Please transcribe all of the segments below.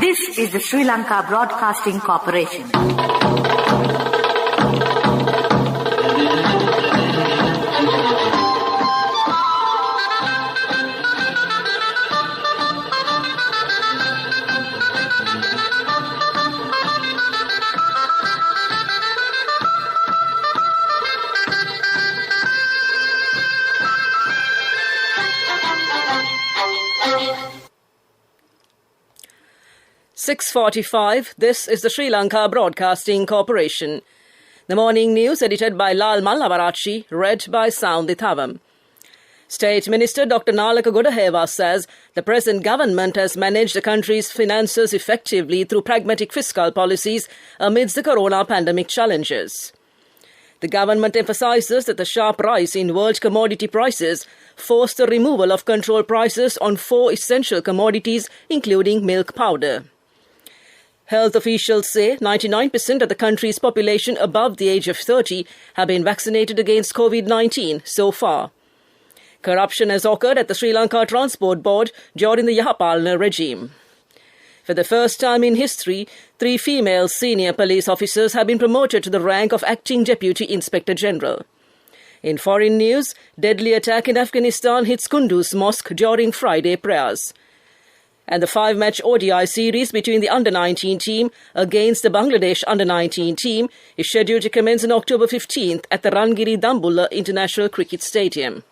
This is the Sri Lanka Broadcasting Corporation. "6:45. This is the Sri Lanka Broadcasting Corporation. The morning news edited by Lal Mallavarachi, read by Soundit Thavam. State Minister Dr. Nalaka Godaheva says the present government has managed the country's finances effectively through pragmatic fiscal policies amidst the corona pandemic challenges. The government emphasises that the sharp rise in world commodity prices forced the removal of control prices on 4 essential commodities, including milk powder. Health officials say 99% of the country's population above the age of 30 have been vaccinated against COVID-19 so far. Corruption has occurred at the Sri Lanka Transport Board during the Yahapalana regime. For the first time in history, 3 female senior police officers have been promoted to the rank of Acting Deputy Inspector General. In foreign news, deadly attack in Afghanistan hits Kunduz Mosque during Friday prayers. And the 5-match ODI series between the Under-19 team against the Bangladesh Under-19 team is scheduled to commence on October 15th at the Rangiri Dambulla International Cricket Stadium.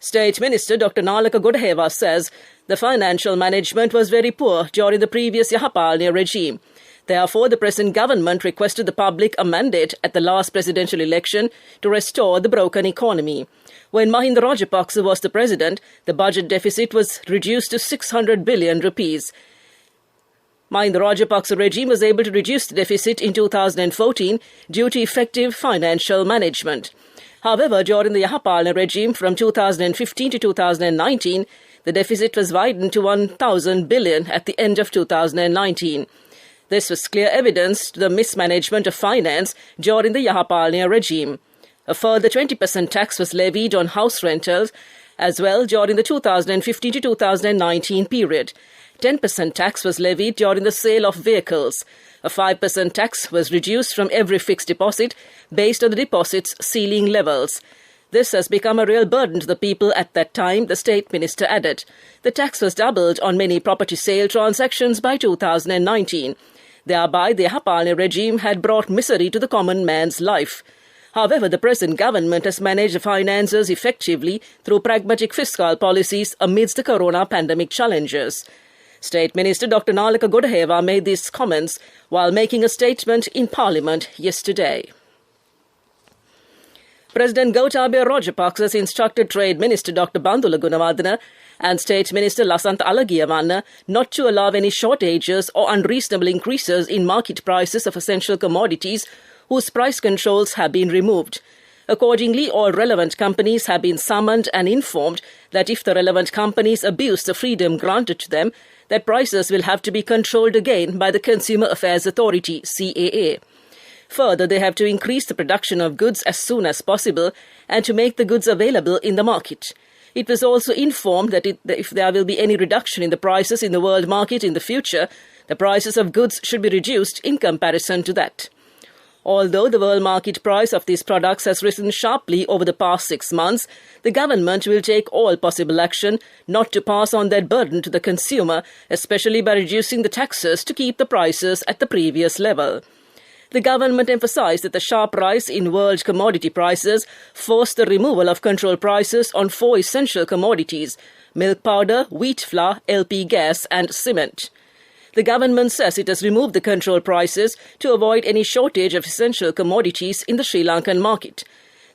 State Minister Dr. Nalaka Godaheva says the financial management was very poor during the previous Yahapalana regime. Therefore, the present government requested the public a mandate at the last presidential election to restore the broken economy. When Mahinda Rajapaksa was the president, the budget deficit was reduced to 600 billion rupees. Mahinda Rajapaksa regime was able to reduce the deficit in 2014 due to effective financial management. However, during the Yahapalana regime from 2015 to 2019, the deficit was widened to 1,000 billion at the end of 2019. This was clear evidence to the mismanagement of finance during the Yahapalana regime. A further 20% tax was levied on house rentals as well during the 2015 to 2019 period. 10% tax was levied during the sale of vehicles. A 5% tax was reduced from every fixed deposit based on the deposit's ceiling levels. This has become a real burden to the people at that time, the State Minister added. The tax was doubled on many property sale transactions by 2019. Thereby, the Yahapalana regime had brought misery to the common man's life. However, the present government has managed the finances effectively through pragmatic fiscal policies amidst the corona pandemic challenges. State Minister Dr. Nalaka Godaheva made these comments while making a statement in Parliament yesterday. President Gotabaya Rajapaksa has instructed Trade Minister Dr. Bandula Gunawardena and State Minister Lasantha Alagiyawanna not to allow any shortages or unreasonable increases in market prices of essential commodities whose price controls have been removed. Accordingly, all relevant companies have been summoned and informed that if the relevant companies abuse the freedom granted to them, their prices will have to be controlled again by the Consumer Affairs Authority, CAA. Further, they have to increase the production of goods as soon as possible and to make the goods available in the market. It was also informed that if there will be any reduction in the prices in the world market in the future, the prices of goods should be reduced in comparison to that. Although the world market price of these products has risen sharply over the past 6 months, the government will take all possible action not to pass on that burden to the consumer, especially by reducing the taxes to keep the prices at the previous level. The government emphasised that the sharp rise in world commodity prices forced the removal of control prices on 4 essential commodities: milk powder, wheat flour, LP gas and cement. The government says it has removed the control prices to avoid any shortage of essential commodities in the Sri Lankan market.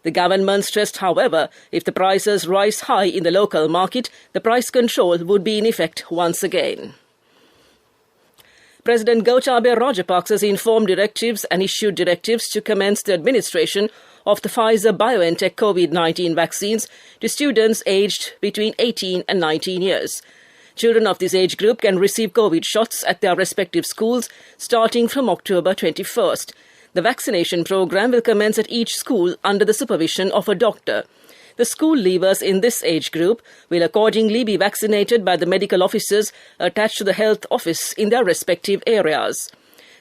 The government stressed, however, if the prices rise high in the local market, the price control would be in effect once again. President Gotabaya Rajapaksa has informed directives and issued directives to commence the administration of the Pfizer-BioNTech COVID-19 vaccines to students aged between 18 and 19 years. Children of this age group can receive COVID shots at their respective schools starting from October 21st. The vaccination program will commence at each school under the supervision of a doctor. The school leavers in this age group will accordingly be vaccinated by the medical officers attached to the health office in their respective areas.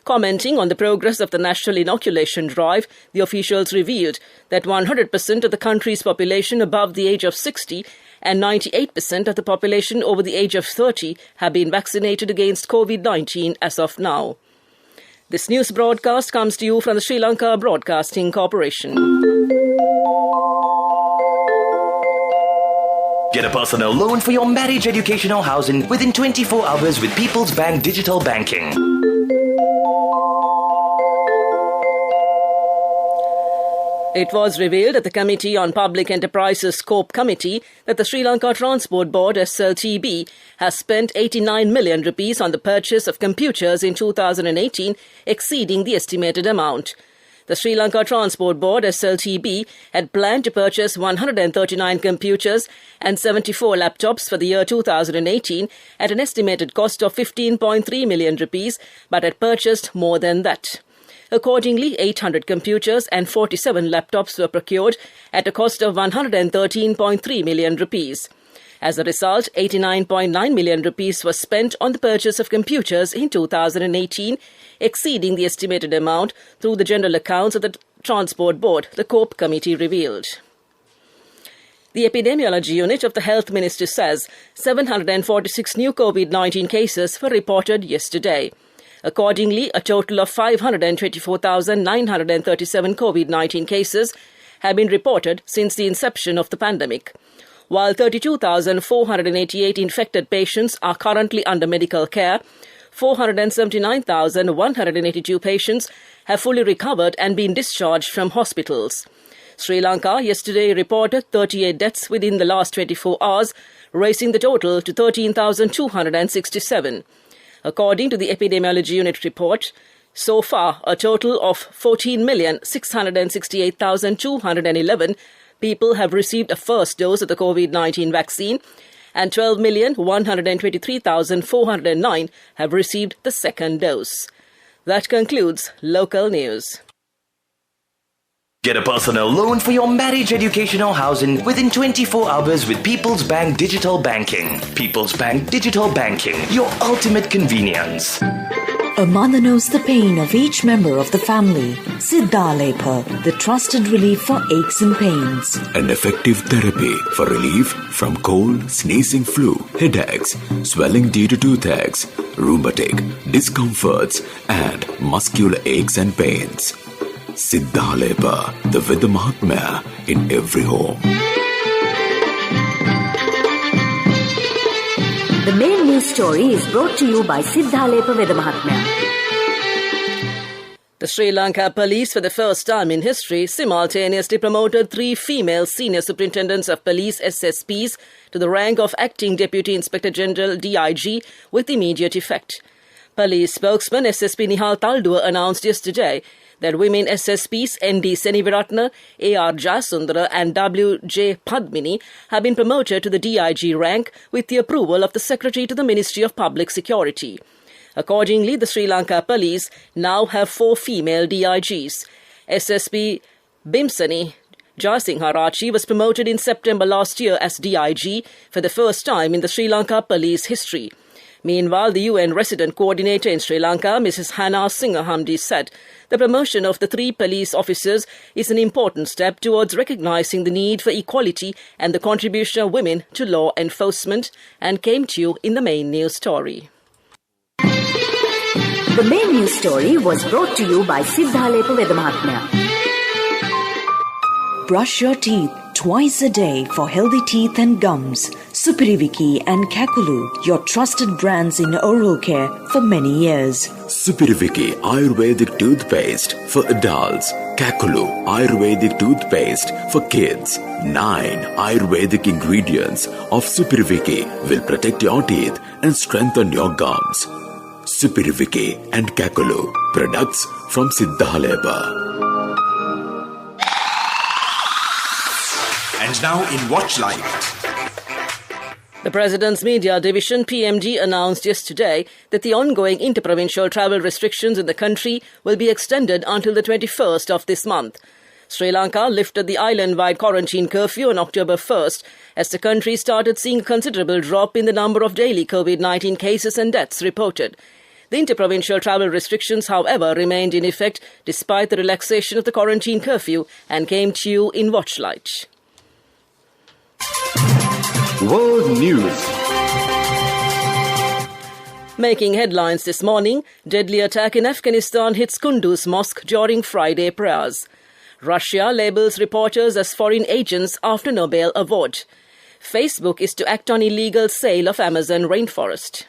Commenting on the progress of the national inoculation drive, the officials revealed that 100% of the country's population above the age of 60 and 98% of the population over the age of 30 have been vaccinated against COVID-19 as of now. This news broadcast comes to you from the Sri Lanka Broadcasting Corporation. Get a personal loan for your marriage, education or housing within 24 hours with People's Bank Digital Banking. It was revealed at the Committee on Public Enterprises Scope Committee that the Sri Lanka Transport Board SLTB has spent 89 million rupees on the purchase of computers in 2018, exceeding the estimated amount. The Sri Lanka Transport Board SLTB had planned to purchase 139 computers and 74 laptops for the year 2018 at an estimated cost of 15.3 million rupees, but had purchased more than that. Accordingly, 800 computers and 47 laptops were procured at a cost of 113.3 million rupees. As a result, 89.9 million rupees was spent on the purchase of computers in 2018, exceeding the estimated amount through the general accounts of the Transport Board, the COPE committee revealed. The Epidemiology Unit of the Health Ministry says 746 new COVID-19 cases were reported yesterday. Accordingly, a total of 524,937 COVID-19 cases have been reported since the inception of the pandemic. While 32,488 infected patients are currently under medical care, 479,182 patients have fully recovered and been discharged from hospitals. Sri Lanka yesterday reported 38 deaths within the last 24 hours, raising the total to 13,267. According to the Epidemiology Unit report, so far a total of 14,668,211 people have received a first dose of the COVID-19 vaccine and 12,123,409 have received the second dose. That concludes local news. Get a personal loan for your marriage, education or housing within 24 hours with People's Bank Digital Banking. People's Bank Digital Banking, your ultimate convenience. A mother knows the pain of each member of the family. Siddhalepa, the trusted relief for aches and pains. An effective therapy for relief from cold, sneezing, flu, headaches, swelling due to toothaches, rheumatic, discomforts, and muscular aches and pains. Siddhalepa, the Veda Mahatmya in every home. The main news story is brought to you by Siddhalepa Veda Mahatmya. The Sri Lanka Police, for the first time in history, simultaneously promoted 3 female senior superintendents of police SSPs to the rank of Acting Deputy Inspector General DIG with immediate effect. Police spokesman SSP Nihal Taldua announced yesterday that women SSPs ND Seniviratna, AR Jasundra and WJ Padmini have been promoted to the DIG rank with the approval of the Secretary to the Ministry of Public Security. Accordingly, the Sri Lanka Police now have 4 female DIGs. SSP Bimsani Jasingharachi was promoted in September last year as DIG for the first time in the Sri Lanka Police history. Meanwhile, the UN Resident Coordinator in Sri Lanka, Mrs. Hannah Singahamdi, said the promotion of the 3 police officers is an important step towards recognizing the need for equality and the contribution of women to law enforcement, and came to you in the main news story. The main news story was brought to you by Siddhalepa Veda Mahatmya. Brush your teeth twice a day for healthy teeth and gums. Supiriviki and Kakulu, your trusted brands in oral care for many years. Supiriviki Ayurvedic toothpaste for adults. Kakulu Ayurvedic toothpaste for kids. 9 Ayurvedic ingredients of Supiriviki will protect your teeth and strengthen your gums. Supiriviki and Kakulu, products from Siddhalepa. And now in Watch Live. The President's Media Division, PMD, announced yesterday that the ongoing interprovincial travel restrictions in the country will be extended until the 21st of this month. Sri Lanka lifted the island-wide quarantine curfew on October 1st as the country started seeing a considerable drop in the number of daily COVID-19 cases and deaths reported. The interprovincial travel restrictions, however, remained in effect despite the relaxation of the quarantine curfew and came to you in Watchlight. World News. Making headlines this morning, deadly attack in Afghanistan hits Kunduz Mosque during Friday prayers. Russia labels reporters as foreign agents after Nobel Award. Facebook is to act on illegal sale of Amazon rainforest.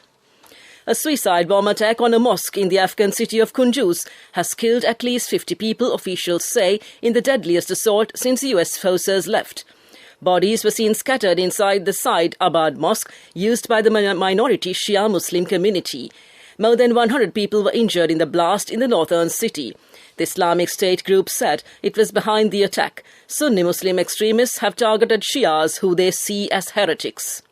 A suicide bomb attack on a mosque in the Afghan city of Kunduz has killed at least 50 people, officials say, in the deadliest assault since US forces left. Bodies were seen scattered inside the Said Abad Mosque, used by the minority Shia Muslim community. More than 100 people were injured in the blast in the northern city. The Islamic State group said it was behind the attack. Sunni Muslim extremists have targeted Shias who they see as heretics.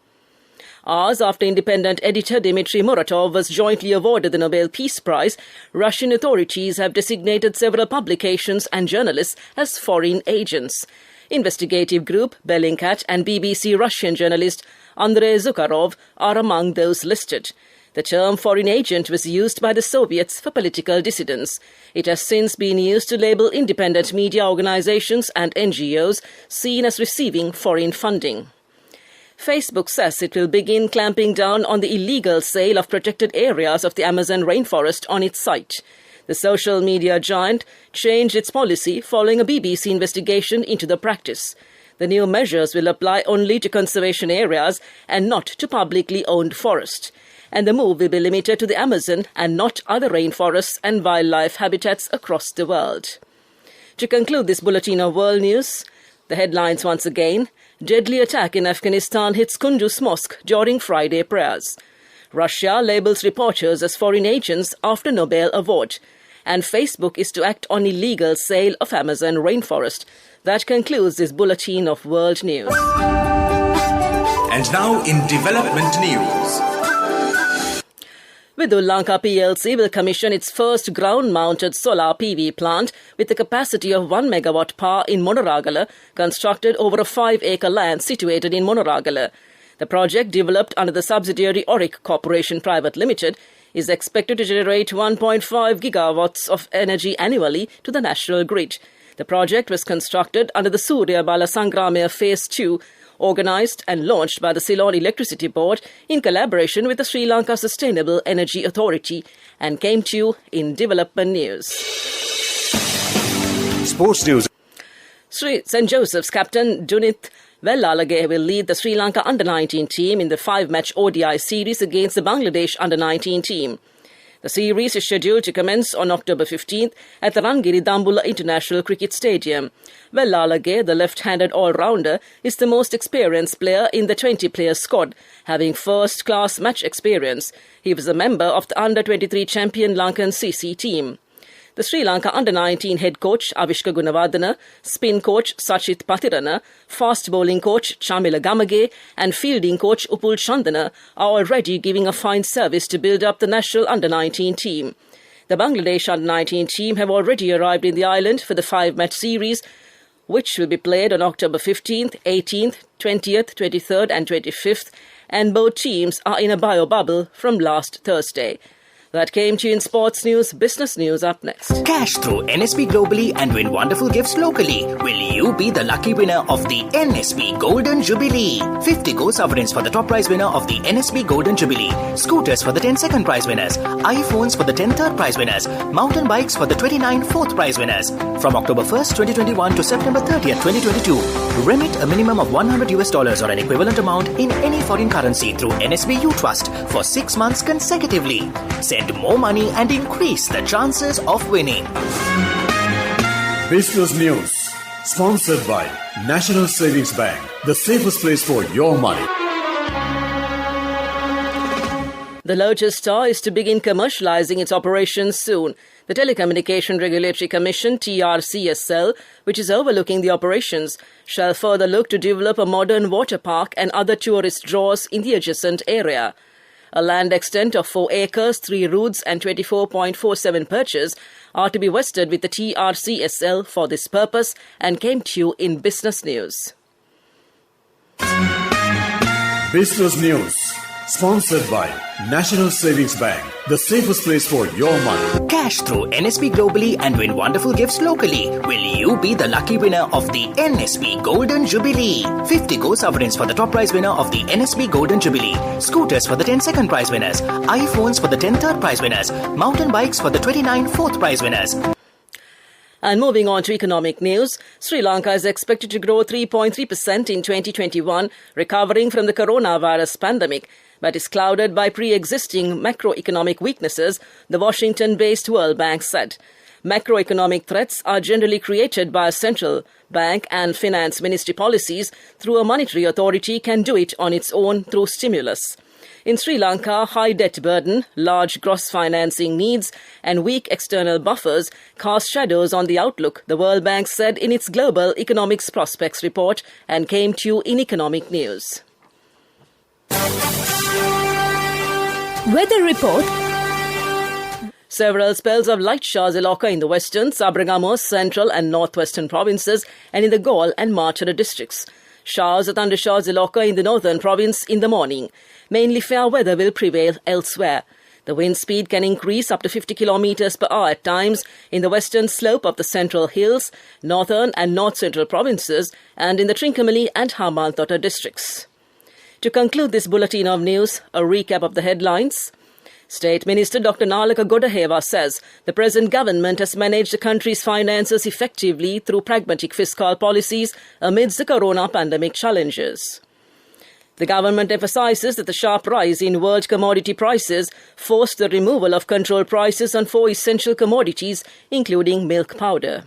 Hours after independent editor Dmitry Muratov was jointly awarded the Nobel Peace Prize, Russian authorities have designated several publications and journalists as foreign agents. Investigative group Bellingcat and BBC Russian journalist Andrei Zukharov are among those listed. The term foreign agent was used by the Soviets for political dissidents. It has since been used to label independent media organizations and NGOs seen as receiving foreign funding. Facebook says it will begin clamping down on the illegal sale of protected areas of the Amazon rainforest on its site. The social media giant changed its policy following a BBC investigation into the practice. The new measures will apply only to conservation areas and not to publicly owned forest. And the move will be limited to the Amazon and not other rainforests and wildlife habitats across the world. To conclude this bulletin of world news, the headlines once again: deadly attack in Afghanistan hits Kunduz Mosque during Friday prayers. Russia labels reporters as foreign agents after Nobel Award. And Facebook is to act on illegal sale of Amazon rainforest. That concludes this bulletin of world news. And now in development news. Vidul Lanka PLC will commission its first ground-mounted solar PV plant with a capacity of 1 megawatt power in Monoragala, constructed over a 5-acre land situated in Monoragala. The project, developed under the subsidiary Auric Corporation Private Limited, is expected to generate 1.5 gigawatts of energy annually to the national grid. The project was constructed under the Surya Bala Sangramya Phase 2, organised and launched by the Ceylon Electricity Board in collaboration with the Sri Lanka Sustainable Energy Authority, and came to you in development news. Sports news. St. Joseph's captain Dunith Vellalage will lead the Sri Lanka under-19 team in the 5-match ODI series against the Bangladesh under-19 team. The series is scheduled to commence on October 15th at the Rangiri Dambulla International Cricket Stadium. Vellalage, the left-handed all-rounder, is the most experienced player in the 20-player squad, having first-class match experience. He was a member of the under-23 champion Lankan CC team. The Sri Lanka under-19 head coach Avishka Gunawardena, spin coach Sachit Pathirana, fast bowling coach Chamila Gamage and fielding coach Upul Chandana are already giving a fine service to build up the national under-19 team. The Bangladesh under-19 team have already arrived in the island for the 5-match series, which will be played on October 15th, 18th, 20th, 23rd and 25th, and both teams are in a bio-bubble from last Thursday. That came to you in sports news. Business news up next. Cash through NSB globally and win wonderful gifts locally. Will you be the lucky winner of the NSB Golden Jubilee? 50 gold sovereigns for the top prize winner of the NSB Golden Jubilee. Scooters for the 10 second prize winners. iPhones for the 10 third prize winners. Mountain bikes for the 29 fourth prize winners. From October 1st, 2021 to September 30th, 2022. Remit a minimum of $100 or an equivalent amount in any foreign currency through NSB U Trust for 6 months consecutively. Send more money and increase the chances of winning. Business news. Sponsored by National Savings Bank. The safest place for your money. The Lotus Star is to begin commercializing its operations soon. The Telecommunication Regulatory Commission, TRCSL, which is overlooking the operations, shall further look to develop a modern water park and other tourist draws in the adjacent area. A land extent of 4 acres, 3 roads and 24.47 perches are to be vested with the TRCSL for this purpose and came to you in business news. Business News, sponsored by National Savings Bank, the safest place for your money. Cash through NSB globally and win wonderful gifts locally. Will you be the lucky winner of the NSB Golden Jubilee? 50 Go sovereigns for the top prize winner of the NSB Golden Jubilee. Scooters for the 10 second prize winners. iPhones for the 10 third prize winners. Mountain bikes for the 29 fourth prize winners. And moving on to economic news, Sri Lanka is expected to grow 3.3% in 2021, recovering from the coronavirus pandemic, but is clouded by pre-existing macroeconomic weaknesses, the Washington-based World Bank said. Macroeconomic threats are generally created by a central bank, and finance ministry policies through a monetary authority can do it on its own through stimulus. In Sri Lanka, high debt burden, large gross financing needs and weak external buffers cast shadows on the outlook, the World Bank said in its Global Economics Prospects report, and came to you in economic news. Weather report. Several spells of light showers will occur in the western, Sabaragamuwa, central and northwestern provinces and in the Galle and Matara districts. Showers or thundershowers will occur in the northern province in the morning. Mainly fair weather will prevail elsewhere. The wind speed can increase up to 50 km per hour at times in the western slope of the central hills, northern and north-central provinces and in the Trincomalee and Hambantota districts. To conclude this bulletin of news, a recap of the headlines. State Minister Dr. Nalaka Godaheva says the present government has managed the country's finances effectively through pragmatic fiscal policies amidst the corona pandemic challenges. The government emphasizes that the sharp rise in world commodity prices forced the removal of control prices on 4 essential commodities, including milk powder.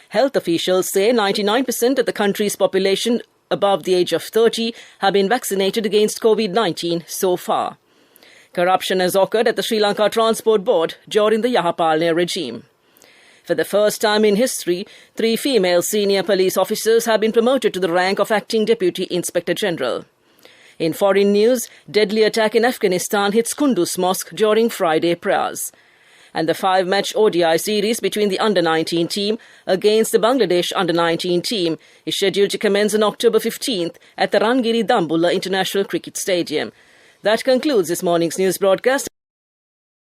Health officials say 99% of the country's population above the age of 30 have been vaccinated against COVID-19 so far. Corruption has occurred at the Sri Lanka Transport Board during the Yahapalne regime. For the first time in history, 3 female senior police officers have been promoted to the rank of Acting Deputy Inspector General. In foreign news, deadly attack in Afghanistan hits Kunduz Mosque during Friday prayers. And the 5-match ODI series between the Under-19 team against the Bangladesh Under-19 team is scheduled to commence on October 15th at the Rangiri Dambulla International Cricket Stadium. That concludes this morning's news broadcast.